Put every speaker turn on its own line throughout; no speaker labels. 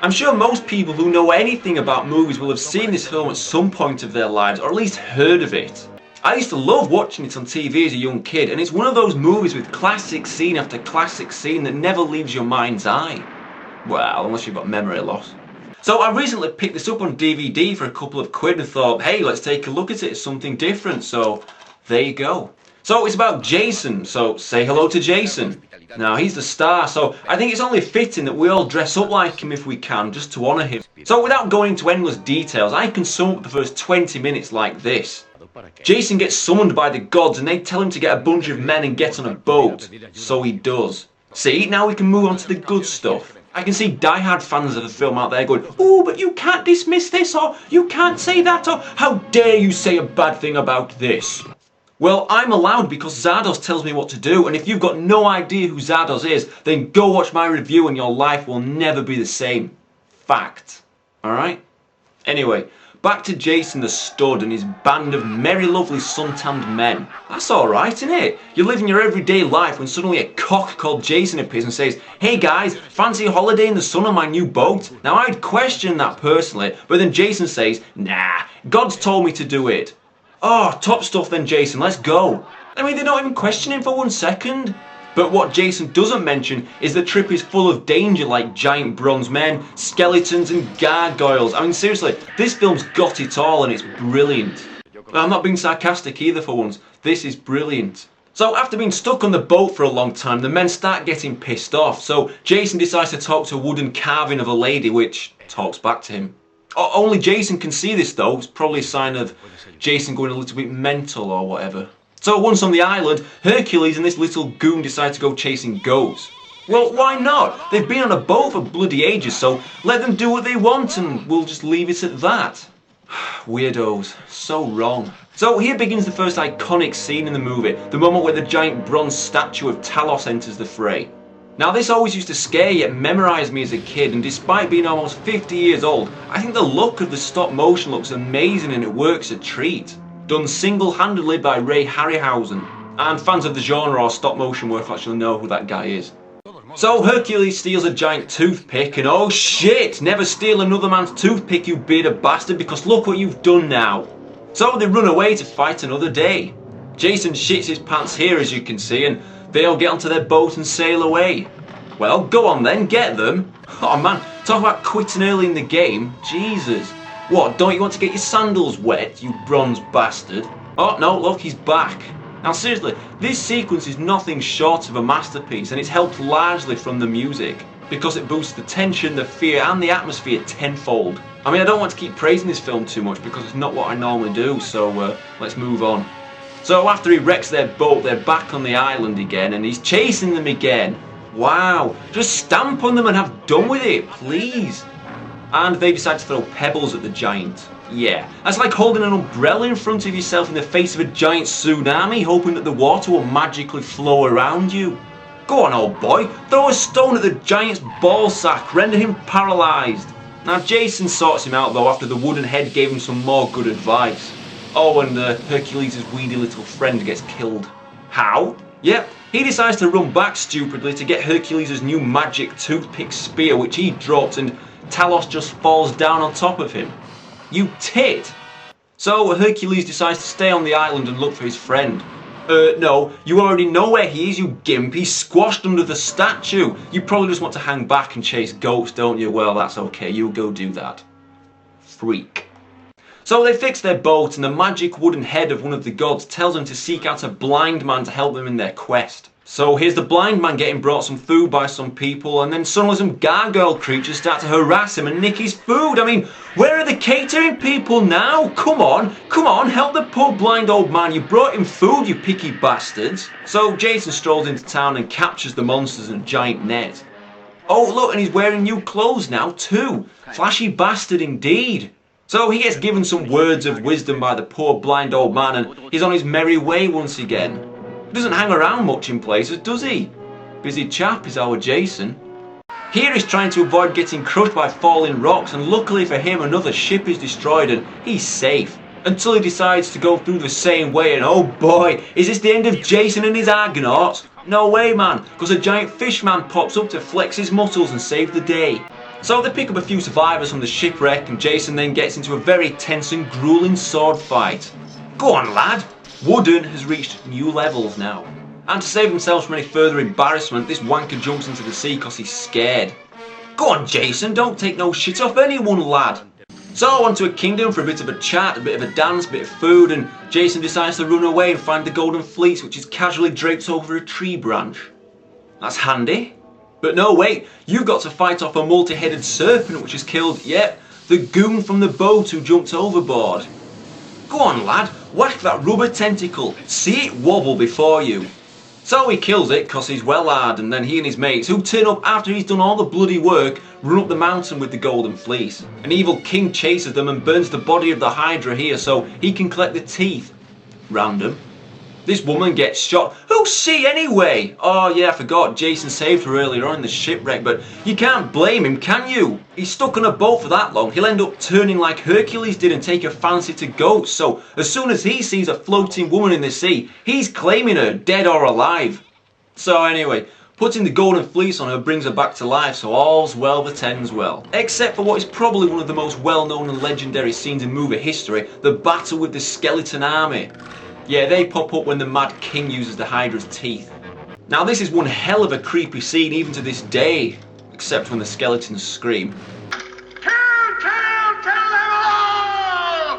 I'm sure most people who know anything about movies will have seen this film at some point of their lives, or at least heard of it. I used to love watching it on TV as a young kid, and it's one of those movies with classic scene after classic scene that never leaves your mind's eye. Well, unless you've got memory loss. So I recently picked this up on DVD for a couple of quid and thought, hey, let's take a look at it, it's something different, so there you go. So it's about Jason, so say hello to Jason. Now he's the star, so I think it's only fitting that we all dress up like him if we can, just to honour him. So without going into endless details, I can sum up the first 20 minutes like this. Jason gets summoned by the gods and they tell him to get a bunch of men and get on a boat. So he does. See, now we can move on to the good stuff. I can see diehard fans of the film out there going, oh, but you can't dismiss this, or you can't say that, or how dare you say a bad thing about this. Well, I'm allowed because Zardos tells me what to do, and if you've got no idea who Zardos is, then go watch my review and your life will never be the same. Fact. Alright? Anyway, back to Jason the Stud and his band of merry lovely suntanned men. That's alright, isn't it? You're living your everyday life when suddenly a cock called Jason appears and says, hey guys, fancy a holiday in the sun on my new boat? Now I'd question that personally, but then Jason says, nah, God's told me to do it. Oh, top stuff then Jason, let's go. I mean, they're not even questioning for 1 second. But what Jason doesn't mention is the trip is full of danger like giant bronze men, skeletons and gargoyles. I mean seriously, this film's got it all and it's brilliant. I'm not being sarcastic either for once, this is brilliant. So after being stuck on the boat for a long time, the men start getting pissed off. So Jason decides to talk to a wooden carving of a lady which talks back to him. Only Jason can see this though, it's probably a sign of Jason going a little bit mental or whatever. So once on the island, Hercules and this little goon decide to go chasing goats. Well, why not? They've been on a boat for bloody ages, so let them do what they want and we'll just leave it at that. Weirdos. So wrong. So here begins the first iconic scene in the movie, the moment where the giant bronze statue of Talos enters the fray. Now this always used to scare yet memorise me as a kid, and despite being almost 50 years old, I think the look of the stop motion looks amazing and it works a treat. Done single-handedly by Ray Harryhausen. And fans of the genre or stop motion work actually know who that guy is. So Hercules steals a giant toothpick and oh shit, never steal another man's toothpick you bearded bastard because look what you've done now. So they run away to fight another day. Jason shits his pants here as you can see and they all get onto their boat and sail away. Well, go on then, get them. Oh man, talk about quitting early in the game. Jesus. What, don't you want to get your sandals wet, you bronze bastard? Oh no, look, he's back. Now seriously, this sequence is nothing short of a masterpiece and it's helped largely from the music because it boosts the tension, the fear and the atmosphere tenfold. I mean, I don't want to keep praising this film too much because it's not what I normally do, so let's move on. So after he wrecks their boat, they're back on the island again and he's chasing them again. Wow, just stamp on them and have done with it, please. And they decide to throw pebbles at the giant. Yeah, that's like holding an umbrella in front of yourself in the face of a giant tsunami, hoping that the water will magically flow around you. Go on, old boy, throw a stone at the giant's ballsack, render him paralysed. Now Jason sorts him out though after the wooden head gave him some more good advice. Oh, and Hercules' weedy little friend gets killed. How? Yep, he decides to run back stupidly to get Hercules' new magic toothpick spear which he drops and Talos just falls down on top of him. You tit! So Hercules decides to stay on the island and look for his friend. No, you already know where he is, you gimp. He's squashed under the statue. You probably just want to hang back and chase goats, don't you? Well, that's okay, you go do that. Freak. So they fix their boat and the magic wooden head of one of the gods tells them to seek out a blind man to help them in their quest. So here's the blind man getting brought some food by some people and then suddenly some gargoyle creatures start to harass him and nick his food. I mean, where are the catering people now? Come on, help the poor blind old man. You brought him food, you picky bastards. So Jason strolls into town and captures the monsters in a giant net. Oh look, and he's wearing new clothes now too. Flashy bastard indeed. So he gets given some words of wisdom by the poor blind old man and he's on his merry way once again. He doesn't hang around much in places, does he? Busy chap is our Jason. Here he's trying to avoid getting crushed by falling rocks and luckily for him another ship is destroyed and he's safe. Until he decides to go through the same way and oh boy, is this the end of Jason and his Argonauts? No way man, because a giant fish man pops up to flex his muscles and save the day. So they pick up a few survivors from the shipwreck and Jason then gets into a very tense and grueling sword fight. Go on lad! Wooden has reached new levels now. And to save themselves from any further embarrassment, this wanker jumps into the sea because he's scared. Go on Jason, don't take no shit off anyone lad! So on to a kingdom for a bit of a chat, a bit of a dance, a bit of food, and Jason decides to run away and find the golden fleece which is casually draped over a tree branch. That's handy. But no wait, you've got to fight off a multi-headed serpent which has killed, yep, the goon from the boat who jumped overboard. Go on lad, whack that rubber tentacle, see it wobble before you. So he kills it because he's well hard, and then he and his mates, who turn up after he's done all the bloody work, run up the mountain with the golden fleece. An evil king chases them and burns the body of the Hydra here so he can collect the teeth. Random. This woman gets shot. Who's she anyway? Oh yeah, I forgot, Jason saved her earlier on in the shipwreck, but you can't blame him, can you? He's stuck on a boat for that long, he'll end up turning like Hercules did and take a fancy to goats, so as soon as he sees a floating woman in the sea, he's claiming her, dead or alive. So anyway, putting the golden fleece on her brings her back to life, so all's well that ends well. Except for what is probably one of the most well-known and legendary scenes in movie history, the battle with the skeleton army. Yeah, they pop up when the Mad King uses the Hydra's teeth. Now this is one hell of a creepy scene even to this day, except when the skeletons scream.
Kill them all!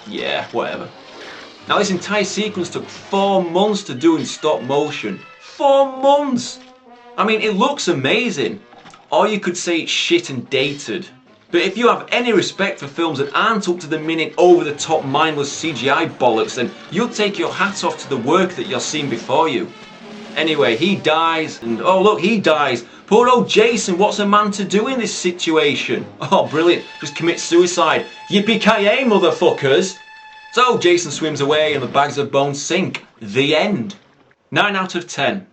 Yeah, whatever. Now this entire sequence took 4 months to do in stop motion. 4 months! I mean, it looks amazing. Or you could say it's shit and dated. But if you have any respect for films that aren't up to the minute over-the-top mindless CGI bollocks, then you'll take your hat off to the work that you're seeing before you. Anyway, he dies, and oh look, he dies. Poor old Jason, what's a man to do in this situation? Oh brilliant, just commit suicide. Yippee-ki-yay, motherfuckers! So Jason swims away and the bags of bones sink. The end. 9 out of 10.